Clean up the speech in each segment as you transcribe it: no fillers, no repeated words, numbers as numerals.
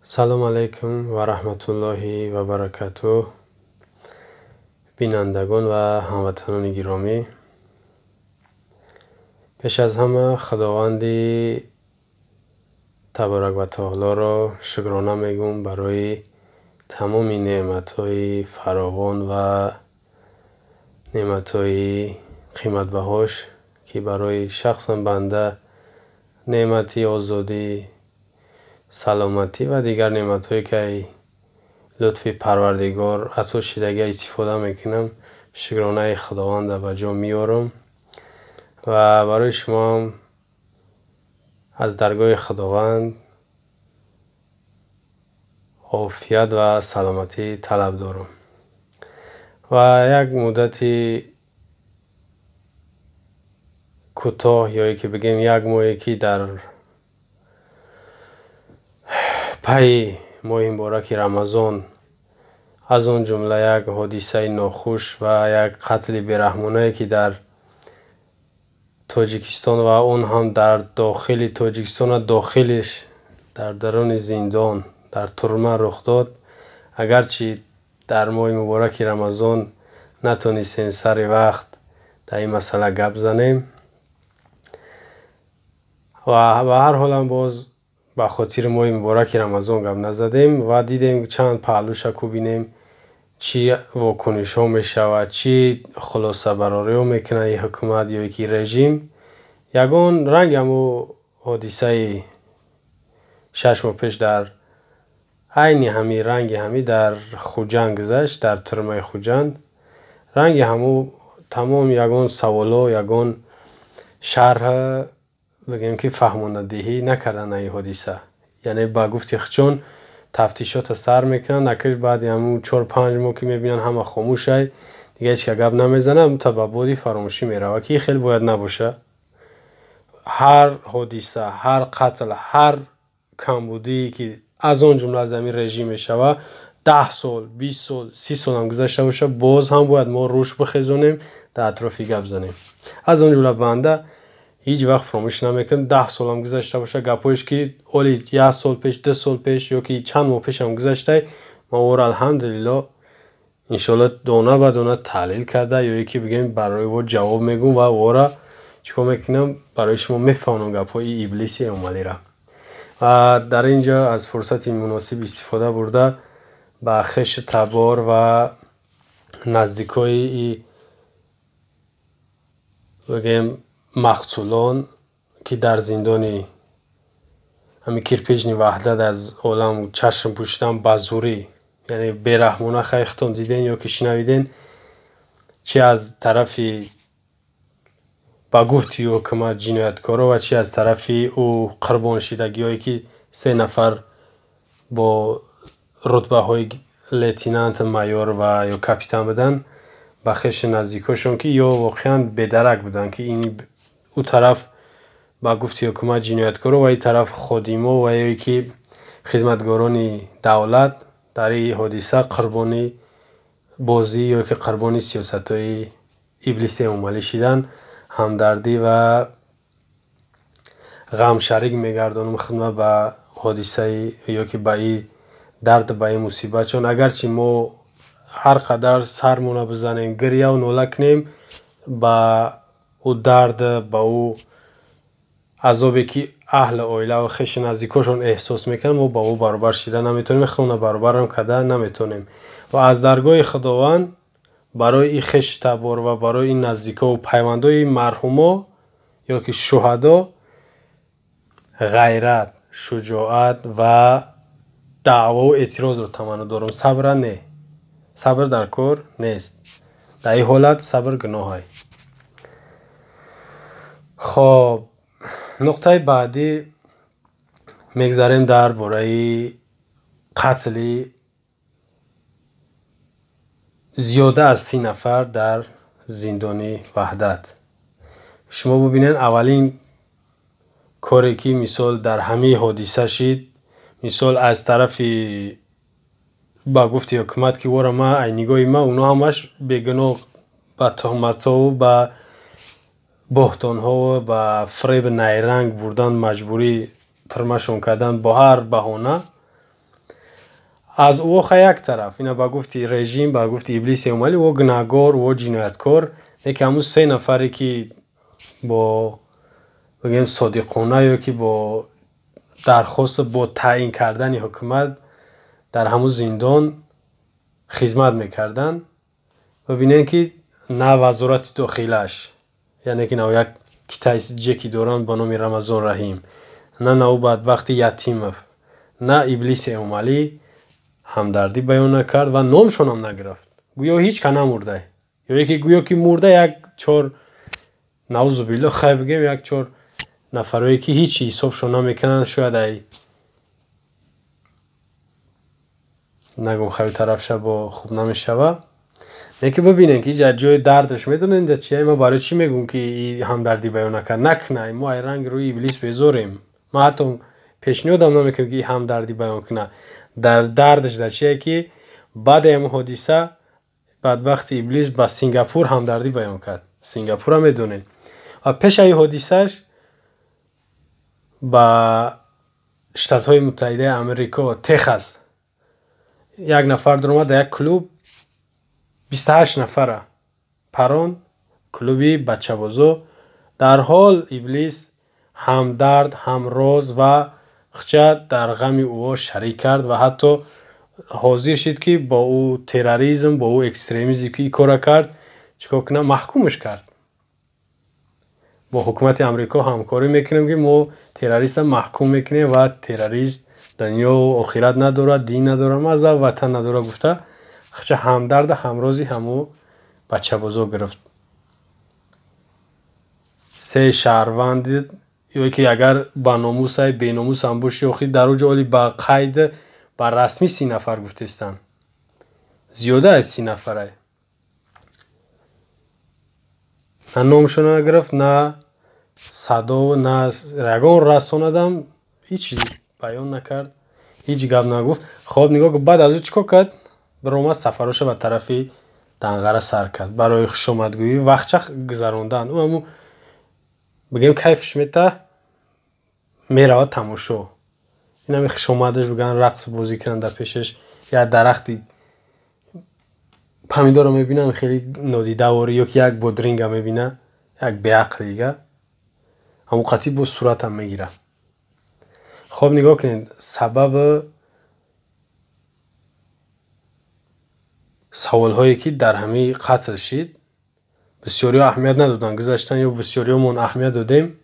سلام علیکم و رحمت الله و برکاته. بینندگان و هموطنان گرامی، پیش از همه خداوند تبارک و تعالی را شکرانه میگم برای تمام نعمت‌های فراوان و نعمت‌های قیمت بهاش که برای شخص بنده نعمتی آزادی، سلامتی و دیگر نعمت‌هایی که لطف پروردگار عطا شدگی استفاده میکنم، شکرانه خداوند به جا میارم و برای شما از درگاه خداوند عافیت و سلامتی طلب دارم. و یک مدتی کوتاه یا که بگیم یک ماهی که در پی ماه مبارک رمضان، از اون جمله یک حادثه ناخوش و یک قتل بیرحمانه که در تاجیکستان و اون هم در داخل تاجیکستان و داخلش در درون زندان در ترمه رخ داد. اگرچه در ماه مبارک رمضان نتونستیم سر وقت در این مسئله گپ زنیم و به هر حال هم باز به خاطر ماه مبارک رمضان گپ نزدیم و دیدیم چند پهلوش کو بینیم چی واکنش ها می شود، چی خلاصه براری ها میکنه این حکومت یا یکی رژیم. یگان رنگ همو حادثه 6 ماه پیش در عین همی رنگ همی در خوجند گذشت، در ترمه خوجند. رنگ همو تمام یگان سوالا، یگان شرح بگیم که فهمانده دهی نکردن این حادثه، یعنی با گفت خچون تفتیشات سر میکنن، نکش بعد همون 4-5 ماه که میبینن همه خاموشه دیگه هیچ که گپ نمیزنه، تا به بعدی فراموشی میره و که خیلی باید نباشه. هر حادثه، هر قتل، هر کمبودی که از اون جمله از همین رژیم میشوه 10 سال 20 سال 30 سال هم گذشته باشه، باز هم باید ما روش بخیزونیم، در اطرافی گپ زنیم. از اون جمله بنده هیچ وقت فراموش نمیکنم 10 سال هم گذشته باشه گپایش که اولی 1 سال پیش 2 سال پیش یا که چند ماه پیش هم گذشته، ما اور الحمدلله انشالله دانه به دانه تحلیل کرده یا یکی بگیم برای او جواب میگم و او چیکار میکنم برای شما میفهمم گپای ابلیسی عملی را. و در اینجا از فرصت مناسب استفاده برده به خش تبار و نزدیکای بگیم مقتولان که در زندانی همی کرپیجنی وحدت از عالم چشم پوشیدن بزوری، یعنی بیرحمانه خیختان دیدین یا که شنویدین، چه از طرف با گفتی حکومت جنایتکارا و چه از طرف او قربان شدگی هایی که 3 نفر با رتبه های لیتینانت مایور و یا کاپیتان بدن به خش نزدیکاشون که یا واقعا بدرک بودن که این او طرف با گفتی حکومت جنایتکارا و این طرف خادیما و یا که خدمتگاران دولت در این حادثه قربانی بازی یا که قربانی سیاست های ابلیسی عملی شدن. همدردی و غم شریک میگردانم خدمت به حادثه یا که به این درد به این مصیبت، چون اگرچه ما هر قدر سرمون بزنیم گریه و ناله کنیم به او درد به او عذابی که اهل عائله و خش نزدیکاشون احساس میکنن ما با او برابر شده نمیتونیم، خونه برابر هم کده نمیتونیم. و از درگاه خداوند برای این خش تبار و برای این نزدیکا و پیوندای مرحوما یا که شهدا غیرت، شجاعت و دعوا و اعتراض رو تمنا دارم. صبر نه، صبر در کار نیست، در این حالت صبر گناه های. خب نقطه بعدی میگذاریم در باره قتل زیاده از 30 نفر در زندانی وحدت. شما ببینین اولین کاری که مثال در همه حادثه شد، مثال از طرف با گفتی حکومت که وره ما اینگاه ما اونا همش بگناه با تهمت ها و با بهتان ها و با فریب نیرنگ بردن مجبوری ترمشون کردن با هر بهانه از او یک طرف اینا با گفتی رژیم با گفتی ابلیس اومالی و گناهگار و جنایتکار که همون 3 نفری که با بگیم صادقانه یا که با درخواست با تعیین کردن حکومت در همون زندان خدمت میکردن و ببینن که نه وزارت داخلش یعنی که نه یک کتایس جکی دوران با نام رمضان رحیم نه او بدبخت یتیم نه ابلیس اومالی همدردی بیان نکرد و نامشون هم نگرفت گویا هیچ که نمرده یا یکی گویا که مرده یک 4 نعوذ بالله خیر بگیم یک 4 نفرایی که هیچ حسابشون نمیکنن شاید ای نگم خیلی طرف شب خوب نمیشوه یکی ببینن که جای دردش میدونن اینجا چیه ما برای چی میگم که همدردی بیان نکرد نکنه ما ای رنگ روی ابلیس بذاریم ما حتی پیشنهادم نمیکنم که همدردی بیان کنه در دردش در چیه که بعد این حادثه بدبخت ابلیس با سنگاپور همدردی بیان کرد سنگاپور هم میدونین و پیش این حادثهش با شتات های متحده امریکا تگزاس یک نفر در اومد در یک کلوب 28 نفره پران کلوبی بچه بازو در حال ابلیس هم درد هم راز و خچه در غم او شریک کرد و حتی حاضر شد که با او تروریسم با او اکستریمیسم که کار کرد چیکار کنه محکومش کرد با حکومت امریکا همکاری میکنیم که ما تروریست محکوم میکنیم و تروریست دنیا و آخرت نداره دین نداره مزه وطن نداره گفته خچه همدرد همرازی همو بچه بزرگ گرفت 3 شهروند یا که اگر با ناموس های بی ناموس هم باشی اخی در او جالی با قید با رسمی 30 نفر گفتستن زیاده از 30 نفره نه نامشون نگرفت نه صدا نه رگان رساندم هیچی بیان نکرد هیچ گپ نگفت خواب نگاه که بعد از او چیکار کرد در اومد سفرش به طرفی دنقره سر کرد برای خوشامدگویی وقت چه گذراندن او همو بگیم کیفش میته میره تماشا این همی خوشامدش بگن رقص بازی کنن در پیشش یا درختی پمیدار رو میبینم خیلی نادیده واری یا که یک بودرینگ هم میبینه یک بیعقل دیگه همون قطعی با صورت هم میگیره خب نگاه کنید سبب سوال هایی که در همه قتل شد بسیاری اهمیت ندادن گذاشتن یا بسیاری من اهمیت دادیم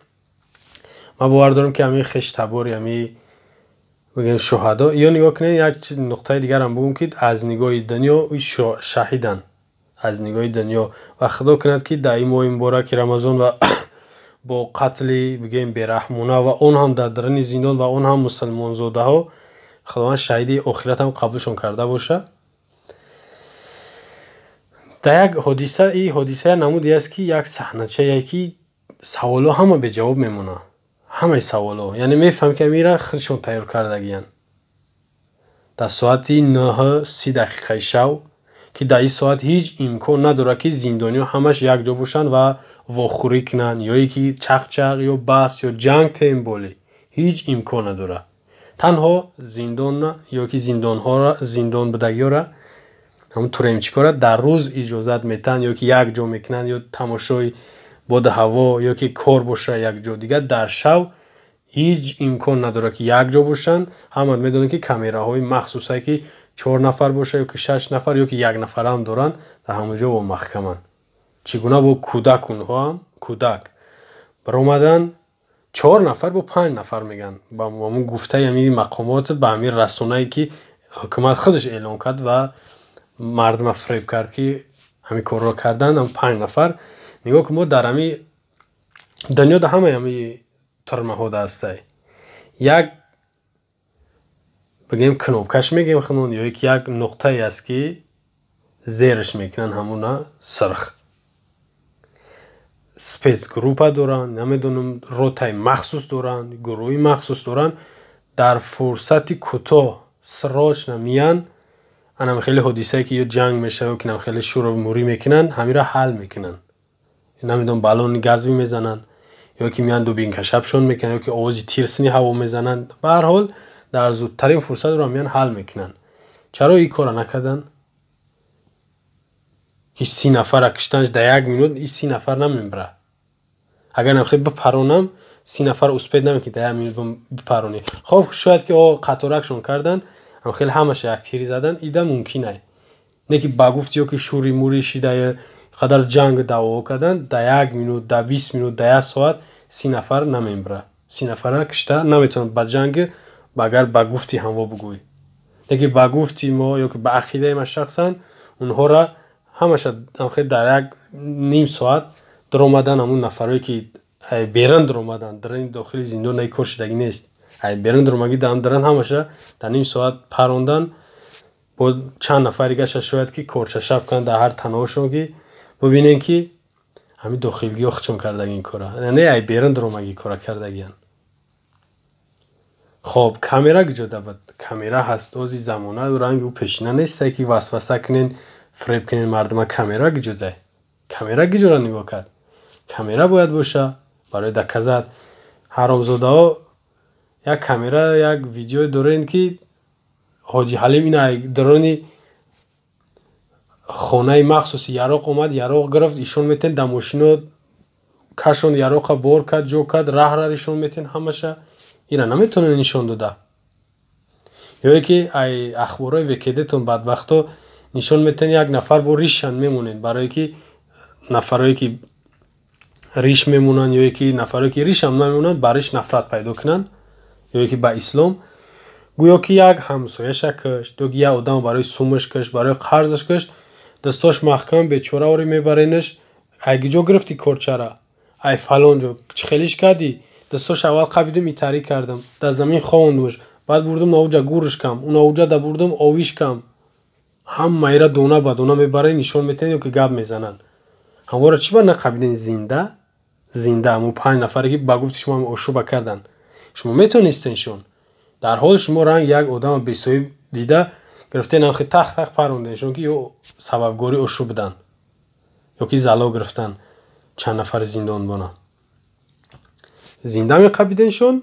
ما باور دارم که همه خش تباری همه بگیم شهدا یا نگاه کنید یک نقطه دیگر هم بگم که از نگاه دنیا شهیدن از نگاه دنیا و خدا کند که در این ماه مبارک رمضان و با قتل بگیم بیرحمانه و اون هم در درون زندان و اون هم مسلمان زاده ها خداوند شهید آخرت هم قبولشون کرده باشه در یک حادثه این حادثه نمودی است که یک صحنه یکی سوالا همه به جواب میمونه همه سوالا یعنی میفهم که میره خودشون تیار کردگیان در ساعت 9:30 شب که در این ساعت هیچ امکان نداره که زندانیا همش یک جا باشن و واخوری کنن یا یکی چق یا بس یا جنگ تیم بولی هیچ امکان نداره تنها زندان یا که زندان بدگی را همون طور چیکاره در روز اجازت میتن یا که یک جا میکنن یا تماشای باد هوا یا که کار باشه یک جا دیگه در شب هیچ امکان نداره که یک جا باشن همه میدونن که کامراهای مخصوصه که 4 نفر باشه یا که 6 نفر یا که 1 نفر هم دارن در همونجا با محکمن چگونه با کودک اونها هم کودک بر اومدن 4 نفر با 5 نفر میگن با همون گفته همین مقامات به همین رسانه‌ای که حکومت خودش اعلام کرد و مردم فریب کرد که همین کار را کردن هم 5 نفر نگاه که ما در همین دنیا در همه ترمه ها دسته یک بگیم کنوبکش میگیم خمون یا یک نقطه است که زیرش میکنن همون سرخ سپیس گروپ دارن نمیدونم روتای مخصوص دارن گروهی مخصوص دارن در فرصت کوتاه سراش نمیان انم خیلی حادثه که یا جنگ میشه و که خیلی شور و موری میکنن همین را حل میکنن نمیدونم بالون گازی میزنن یا که میان دوبین کشفشون میکنن یا که آوازی تیرسنی هوا میزنن به هر حال در زودترین فرصت رو میان حل میکنن چرا این کار نکردن؟ که 30 نفر کشتنش در 1 مینوت این 30 نفر نمیبره. اگر نمیخوای بپرونم 30 نفر اسپید نمیکنی در 1 مینوت بپرونی. خب شاید که قطارکشون کردن هم خیلی همش یک تیری زدن ایده ممکنه. نه که با گفتی که شوری موری شیده قدر جنگ دعوا کردن در 1 مینوت در 20 مینوت در 1 ساعت 30 نفر نمیبره. 30 نفر کشته نمیتونن با جنگ اگر با گفتی هم بگوی. نه که با گفتی ما یا که با عقیده ما شخصا اونها را همش خیلی در 1 نیم ساعت در اومدن همون نفرایی که بیرون در اومدن در این داخل زندان کار شدگی نیست. بیرون در اومدگی دارن همش در نیم ساعت پروندن. با چند نفری گشت شاید که کارچه شب کن در هر تنهاشون که ببینین که همین داخلگی ها چون کردگی این کارا. نه بیرون در اومدگی کارا کردگی هن. خب کامera گجوده بود. کامera هست اوزی زمانه و رنگ او پیشینه نیسته که وسوسه کنین فریب کنین مردم. کامera گجوده. کامera گجوده نگاه کرد. کامera باید باشه برای دکزد. حرامزاده ها یک کامera یک ویدیو دارین که حاجی حلیم اینه درانی خانه مخصوصی یراق اومد یراق گرفت ایشون میتین در ماشینا کشون یراق بار کرد جو کرد راه را ایشون میتین همشه اینا نمیتونه نشون داده. یا یکی ای اخبارای وکیدتون بدبختو نشون میتین یک نفر با ریشن میمونین برای که نفرایی که ریش میمونن یا یکی نفرایی که ریش هم نمیمونن برایش نفرت پیدا کنن یا یکی با اسلام گویا که یک همسایش کشت یا یک آدم برای سومش کشت برای قرضش کشت دستاش محکم بیچاره وری میبرینش اگه جو گرفتی کارچه را ای فلان جو خیلیش کردی دستاش اول قبیده میتری کردم در زمین خواندمش بعد بردم اوجا گورش کم اون اوجا در بردم آویش کم هم میره دونه با دونه میبره نشون میتن یا که گب میزنن همواره چی با نقبیدین زنده همون 5 نفری که با گفت شما هم اشوبه کردن شما میتونستینشون در حال شما رنگ یک آدم بیسوی دیده گرفتین هم خیلی تخت پروندنشون که یو سببگاری اشوب بدن یا که زلا گرفتن چند نفر زندان بانه زنده میقبیدنشون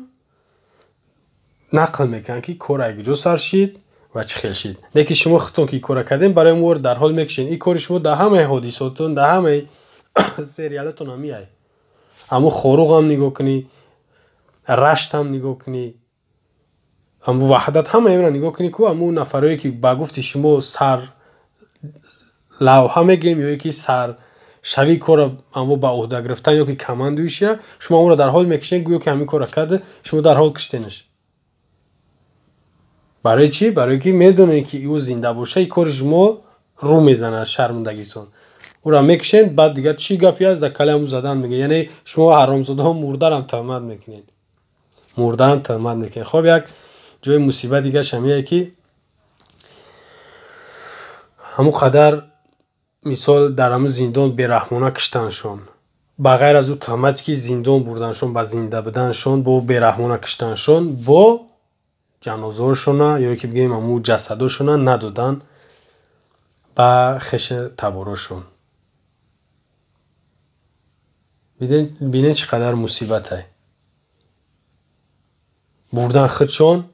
نقل میکن که کار اگه جو سر شید و چه خیل شید نه که شما خودتون که کار کردین برای مورد در حال میکشین این کار شما در همه حدیثاتون در همه سریالتون هم میای همون خاروق هم نگاه کنی رشت هم نگاه کنی همون وحدت هم اینا نگاه کنی که همون نفرایی که با گفتی شما سر لوحه میگیم یا یکی سر شوی کار همون با عهده گرفتن یا که کماندویشه شما اون رو در حال میکشین گویا که همین کار کرده شما در حال کشتینش برای چی؟ برای که میدونین که او زنده باشه این کار شما رو میزنه از شرمندگیتون او را میکشین بعد دیگه چی گپی از در کلمو زدن میگه یعنی شما حرامزاده ها مرده هم تهمت میکنین مرده هم تهمت میکنین. خب یک جای مصیبت دیگه شمیه که همون قدر مثال در همون زندان بیرحمانه کشتنشون بغیر از او تهمتی که زندان بردنشون با زنده بدنشون با بیرحمانه کشتنشون با جنازه‌شون یا که بگیم همون جسدشون ندادن با خش تبارشون. بینین چقدر مصیبت های بردن خودشون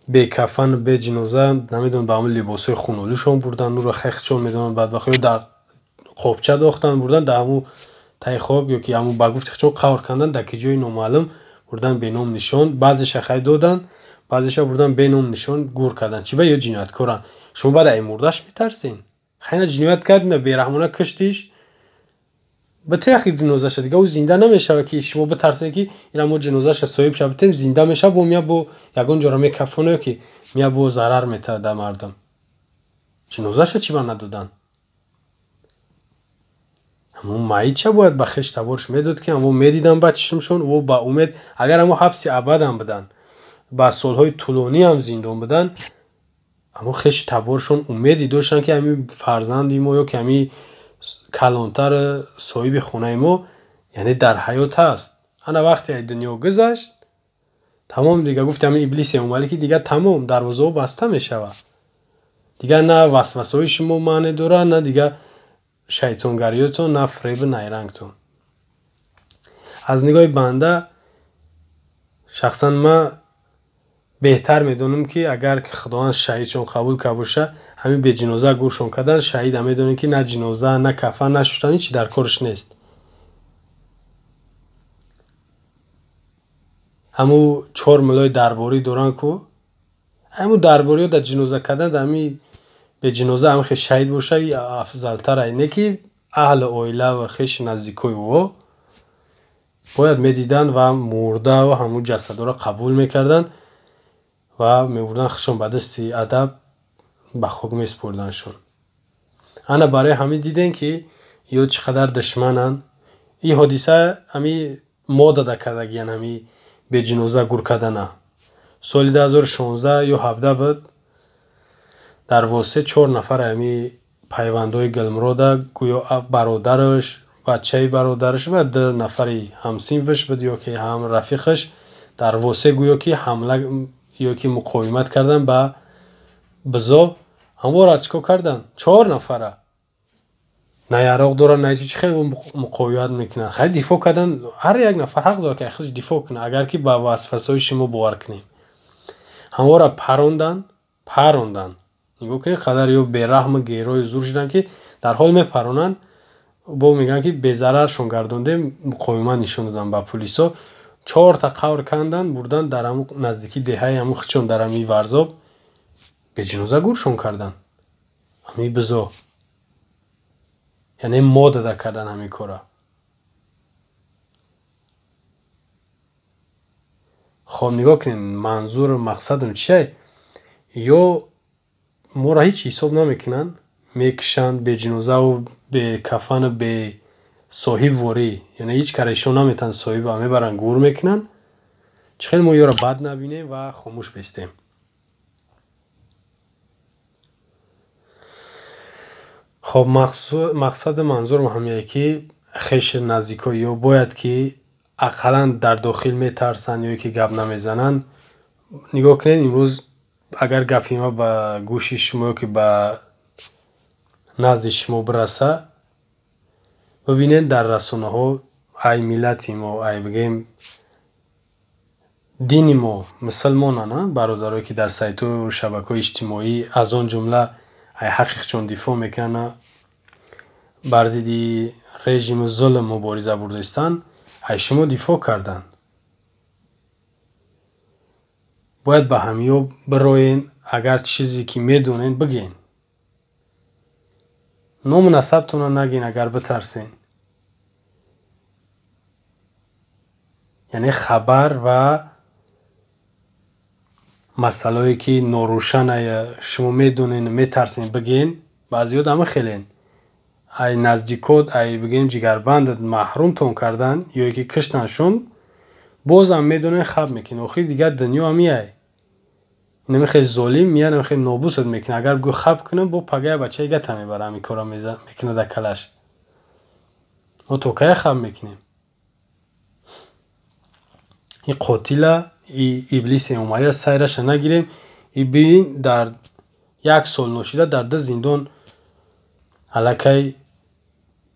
به کفن و به جنازه نمیدون به همون لباس های خونالیشون بردن نور خیختشون میدونن بعد بخواه در خوابچه داختن بردن در همون تای خواب یا که همون بگفت خودشون قور کندن در که جای نامعلوم بردن به نام نشان بعضش خیلی دادن بعضش بردن به نام نشان گور کردن چی با یا جنایت کردن شما بعد این مردش میترسین خیلی جنایت کردن بیرحمانه کشتیش به تأخیر جنازه‌ش دیگه او زنده نمیشه که شما بترسین که اینا ما جنازه‌ش صاحب شه بتیم زنده میشه با میا با یگان جرمه کفونه که میا با ضرر میته در مردم جنازه‌ش چی با ندادن همون مایی چه باید بخش تبارش میداد که همون میدیدن بچشمشون و با امید اگر همون حبس ابد هم بدن با سالهای طولانی هم زندان بدن اما خش تبارشون امیدی داشتن که همین فرزندی ما یا که همین کلانتر صاحب خونه ما یعنی در حیات هست انا وقتی دنیا گذشت تمام دیگه گفت همین ابلیس اومالی که دیگه تمام دروازه بسته میشه دیگه نه وسوسه های شما معنی داره نه دیگه شیطانگریتون نه فریب نیرنگتون. از نگاه بنده شخصا من بهتر میدونم که اگر که خداوند شهیدشون قبول که باشه همین به جنازه گورشون کردن شهید هم میدونن که نه جنازه نه کفن نه شستن هیچی در کارش نیست. همو 4 ملای درباری دوران کو همو درباری در جنازه کردن دمی به جنازه هم خیلی شهید باشه افضل تر اینه که اهل اویله و خیش نزدیکای او باید میدیدن و مرده و همو جسد را قبول میکردن و میبردن خشون به دستی ادب به خاک میسپردنشون. انا برای همین دیدن که یا چقدر دشمنن این حادثه همی ما داده کردگیان همی به جنازه گور کردن. سال 2016 یا 17 بود در واسه 4 نفر همی پیوندای گلمرو گویا برادرش بچه برادرش و 2 نفری همسینفش بود یا که هم رفیقش در واسه گویا که حمله یا که مقاومت کردن به بزا همو را چکو کردن 4 نفره نه یراق دارن نه چی خیلی مقاومت میکنن خیلی دفاع کردن. هر یک نفر حق داره که خودش دفاع کنه اگر که با وسوسه‌های شما باور کنیم. همو را پروندن نگاه کنید خدر یا بیرحم و گیرای زور شدن که در حال میپرونن با میگن که به ضررشون گردونده مقاومت نشون دادن با پلیسا 4 تا قبر کندن بردن در همون نزدیکی دهه همون خچون در همین ورزاب به جنازه گورشون کردن همین بزا یعنی ما داده کردن همین کارا. خب نگاه کنین منظور و مقصدم چیه؟ یا ما را هیچ حساب نمیکنن میکشن به جنازه و به کفن و به صاحب وری یعنی هیچ کارشون نمیتن صاحب همه برن گور میکنن چخیل ما یا را بد نبینیم و خاموش بیستیم. خب مقصد منظورم همیه که خیش نزدیکایی یا باید که اقلا در داخل میترسن یا که گپ نمیزنن. نگاه کنین امروز اگر گپی ما به گوش شما که به نزد شما برسه ببینید در رسانه ها ای ملتی ما ای بگیم دین ما مسلمانان برادرایی که در سایت و شبکه‌های اجتماعی از آن جمله ای حقیق چون دفاع میکنه بر ضد رژیم ظلم مبارزه بردستان ای شما دفاع کردن باید به همیا براین اگر چیزی که میدونین بگین نام نسبتون نگین اگر بترسین یعنی خبر و مسئله‌ای که ناروشن شما میدونین میترسین بگین بعضیات همه خیلین ای نزدیکات ای بگیم جگربندت محروم تون کردن یا یکی کشتنشون بازم میدونین خب میکنین آخی دیگه دنیا همیه نمیخوای ظالم میاد نمیخوای نابوست میکنه اگر بگو خب کنم با پگه بچه گت میبره همی کارا میکنه در کلش ما تو که خب میکنیم این قاتل این ابلیس اومایی را سیرش نگیریم این ببین در 1 سال نوشیده در 2 زندان علاکه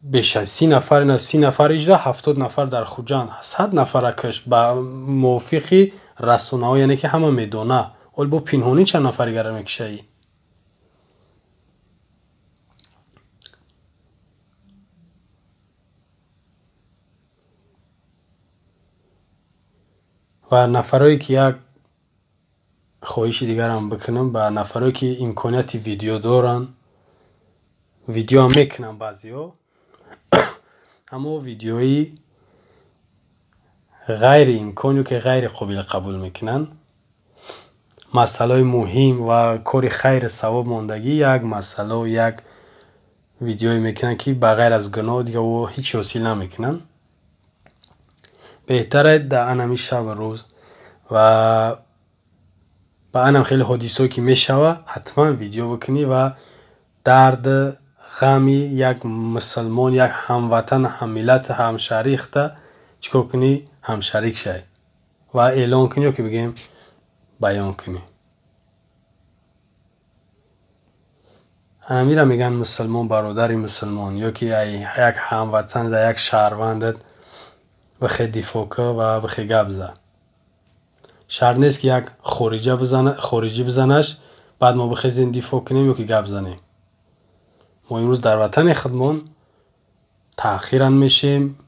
بیش از 30 نفر نه 30 نفر اجرا 70 نفر در خوجان 100 نفر کش با موافقی رسانه ها یعنی که همه میدونه اول با پنهانی چند نفر گره میکشه ای و نفرایی که یک خواهش دیگر هم بکنم با نفرایی که امکانیت ویدیو دارن ویدیو هم میکنن بعضی ها اما ویدیوی غیر امکانیو که غیر قابل قبول میکنن مسئله مهم و کار خیر ثواب ماندگی یک مسئله و یک ویدیوی میکنن که بغیر از گناه دیگه و هیچ حاصل نمیکنن. بهتره در انمی شب روز و با انم خیلی حادثه‌ای که میشوه حتما ویدیو بکنی و درد غمی یک مسلمان یک هموطن هم ملت هم شریخته چیکار کنی هم شریک شای و اعلان کنی که بگیم بیان کنی. همیشه میگن مسلمان برادری مسلمان یا که یک هموطن در یک شهروندت بخی دفاع که و بخی گپ زد شرط نیست که یک خارجی بزنش بعد ما بخیزیم دفاع کنیم یا که گپ زنیم. ما امروز در وطن خودمان تأخیرا میشیم،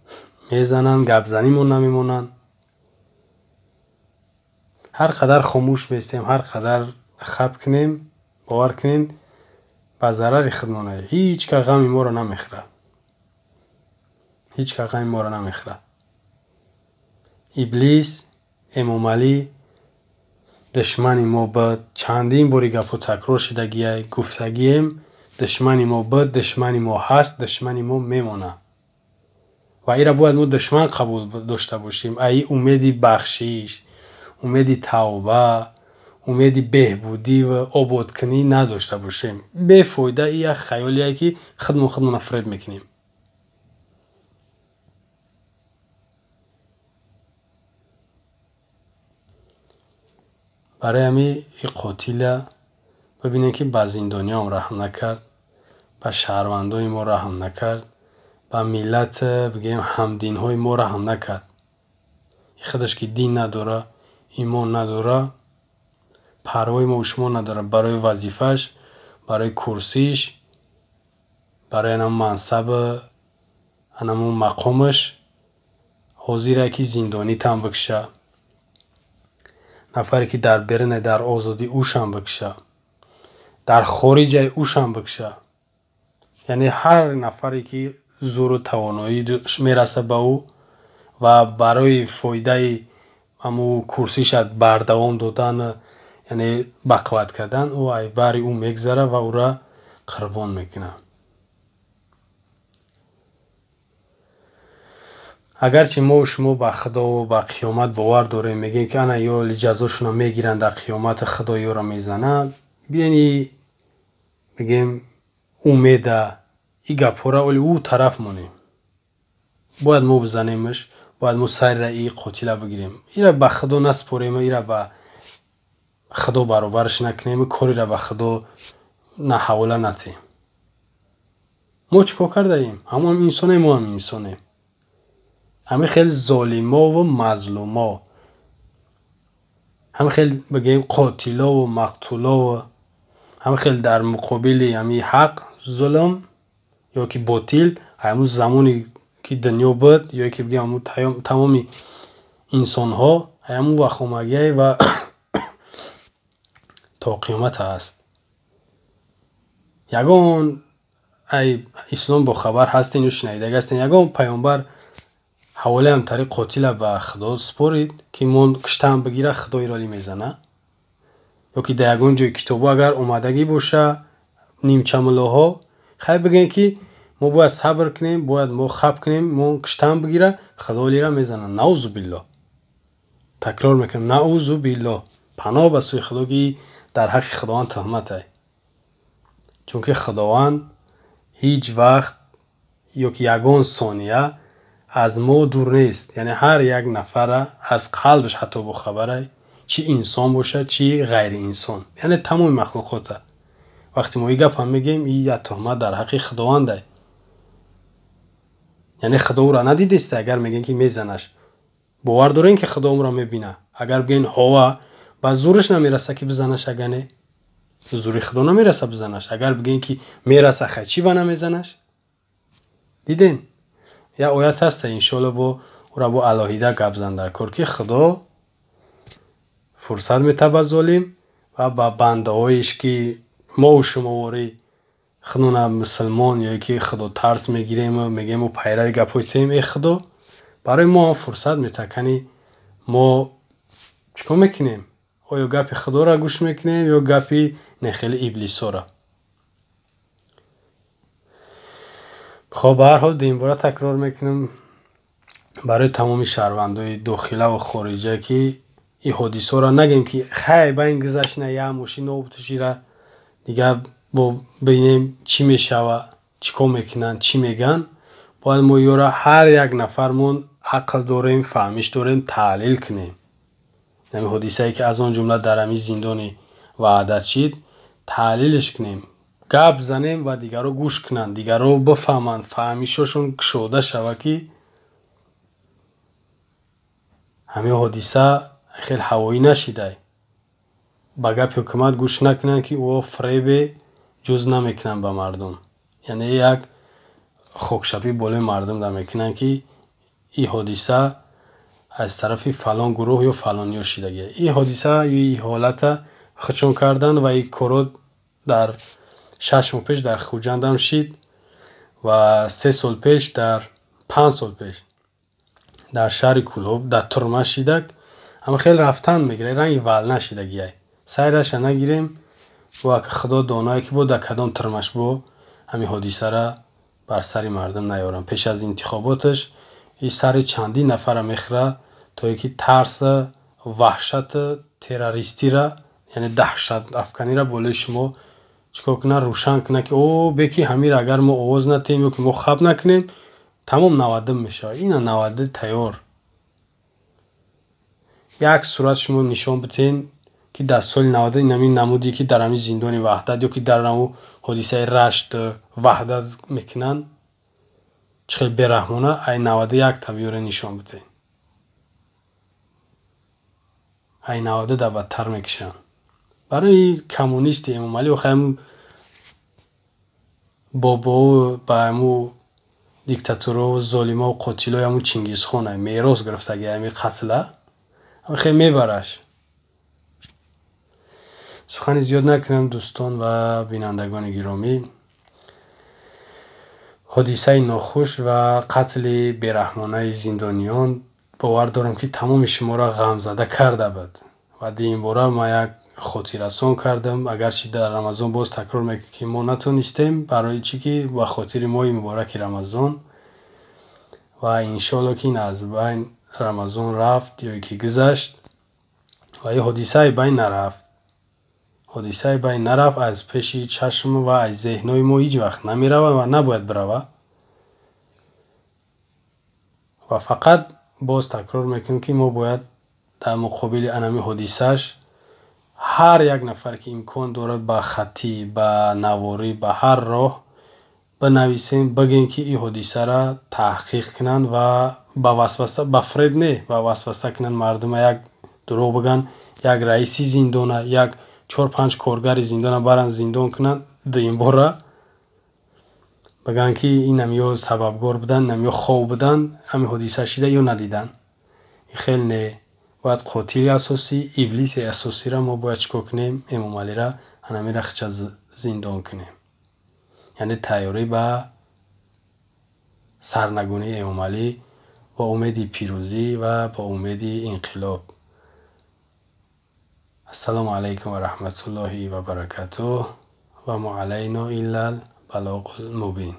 میزنن، گپ زنیمون نمیمونن. هر قدر خاموش بیستیم، هر قدر خب کنیم، باور کنین به ضرر خودمانه. هیچ که غم ما رو نمیخوره. هیچ که غم ما رو نمیخوره. ابلیس، امام علی دشمن ما بود. چندین باری گپ و تکرار شدگیه گفتگیم دشمن ما بود، دشمن ما هست، دشمن ما میمونه و ایره باید ما دشمن قبول داشته باشیم. ای امیدی بخشش، امیدی توبه، امیدی بهبودی و آبادکنی نداشته باشیم. بیفایده ای یک خیالیه که خودمون افراد میکنیم. برای همی این قاتل ببینید که به زندانیا هم رحم نکرد، به شهروندای ما رحم نکرد، به ملت بگیم همدین های ما رحم نکرد. خودش که دین نداره، ایمان نداره، پروای ما و شما نداره، برای وظیفش، برای کرسیش، برای انم منصب، انم مقامش حاضره که زندانی تن بکشه. نفری که در برن در آزادی اوشم بکشه، در خارج اوشم بکشه. یعنی هر نفری که زور و توانایی میرسه به او و برای فایده امو کرسیش بردوام دادن، یعنی بقوت کردن، او ای بری او میگذره و او را قربان میکنه. اگرچه ما و شما به خدا و به قیامت باور داریم، میگیم که انا یا جزاشون میگیرن در قیامت خدا یا را میزنن، بیانی بگیم امیده ای گپوره ولی او طرف مونیم. باید ما بزنیمش، باید ما سر ای قاتله بگیریم. ایره به خدا نسپاریم، ایره به خدا برابرش نکنیم، کاری را به خدا نه حواله نتیم. ما چیکار کرده ایم؟ همون انسانه، ما هم انسانه. همه خیلی ظالما و مظلوما، همه خیلی بگیم قاتلا و مقتولا و همه خیلی در مقابل همین حق ظلم یا که باطل، همون زمانی که دنیا بود یا که بگیم همون تمامی انسان ها همون وقت اومگه و تا قیامت هست. یگان ای اسلام با خبر هستین و شنیده هستین، یگان پیامبر حواله هم طریق قاتل به خدا سپارید که من کشتم بگیره خدای رالی میزنه، یا که در یگان جای کتابا اگر اومدگی باشه نیمچه ملاها خیلی بگن که ما باید صبر کنیم، باید ما خب کنیم، ما کشتم بگیره خدا لی را میزنه. نعوذ بالله. تکرار میکنم، نعوذ بالله، پناه به سوی خدا که در حق خداوند تهمت های. چون که خداوند هیچ وقت یا که یگان ثانیه از ما دور نیست. یعنی هر یک نفر از قلبش حتی با خبره، چی انسان باشه چی غیر انسان، یعنی تمام مخلوقاته. وقتی ما این گپ هم میگیم این یک تهمت در حق خداونده. یعنی خدا او را ندیدیسته اگر میگن که میزنش. باور دارین که خدا او را میبینه. اگر بگین هوا با زورش نمیرسه که بزنش، اگر نه زوری خدا نمیرسه بزنش. اگر بگین که میرسه خچی با نمیزنش. دیدین یا آیت هست انشالله با او را با الهیده گپ زن در کار که خدا فرصت میته به ظالم و با بنده هایش که ما و شما واری خنون مسلمان یا که خدا ترس میگیریم و میگیم و پیرای گپ هایتیم، ای خدا برای ما فرصت میته کنی ما چکو میکنیم؟ آیا گپ خدا را گوش میکنیم یا گپ نخیل ابلیس را؟ خب به هر حال دین تکرار میکنم برای تمامی شهروندای داخله و خارجه که این حادثه را نگیم که خیلی با این گذشت یه ماشین آبتشی را دیگه با ببینیم چی میشوه، چی کار میکنن، چی میگن. باید ما یورا هر یک نفرمون عقل داریم، فهمیش داریم، تحلیل کنیم. یعنی حادثه ای که از آن جمله در همین زندانی وحدت شد تحلیلش کنیم، گپ زنیم و دیگر رو گوش کنن، دیگر رو بفهمن، فهمیششون کشوده شوه که همین حادثه خیلی هوایی نشیده با گپ حکومت گوش نکنن که او فریب جز نمیکنن به مردم. یعنی یک خوکشبی بالای مردم دا میکنن که این حادثه از طرف فلان گروه یا فلانی شدگی. این حادثه یا این حالت خچون کردن و این کورو در 6 ماه پیش در خوجند هم شد و 3 سال پیش در 5 سال پیش در شهر کلوب در ترمه شدگ. اما خیلی رفتن میگیره رنگ ول نشدگی سیرش نگیریم و خدا دانایی که بود در کدام ترمش بود همین حادثه را بر سر مردم نیارم. پیش از انتخاباتش این سر چندی نفر میخره تا یکی ترس وحشت تروریستی را یعنی دهشت افکنی را بالای شما چیکار کنه روشن کنه که او بکی همین اگر ما آواز نتیم یا که ما خب نکنیم تمام نوادم میشه. این نواده تیار یک صورت شما نشان بتین که در سال 90 این نمودی که در همین زندان وحدت یا که در همون حادثه رشت وحدت میکنن چخیل برحمانه این 91 تبیور نشان بتین. این 90 در بدتر میکشن. برای کمونیستی امام علی و خیلی بابا با همون دیکتاتورها و ظالما و قاتلای همون چنگیز خانه میراث گرفته اگه همین قتله خیلی میبرش. سخنی زیاد نکنم دوستان و بینندگان گرامی. حادثه ناخوش و قتل بیرحمانه زندانیان باور دارم که تمام شما را غمزده کرده بود و این باره ما یک خاطررسان کردم. اگرچه در رمضان باز تکرار میکنم که ما نتونستیم برای چی که با خاطر ماه مبارک رمضان و انشالله که این از بین رمضان رفت یا که گذشت و این حادثه بین نرفت. حادثه بین نرفت از پیش چشم و از ذهنای ما هیچ وقت نمیرود و نباید برود و فقط باز تکرار میکنم که ما باید در مقابل انمی حادثهش هر یک نفر که امکان دارد با خطی با نواری با هر راه بنویسیم بگیم که این حادثه را تحقیق کنن و با وسوسه با فریب نه با وسوسه کنن مردم یک دروغ بگن یک رئیسی زندانه یک 4-5 کارگر زندان برن زندان کنن این باره بگن که این نمیا سببگار بودن نمیا خواب بودن همین حادثه شده یا ندیدن. خیلی نه باید قاتل اساسی ابلیس اساسی را ما باید چکار کنیم امام علی را هنمی را خچ زندان کنیم یعنی تیاری به سرنگونی امام علی با امید پیروزی و با امید انقلاب. السلام علیکم و رحمت الله و برکاته و ما علینا الا البلاغ المبین.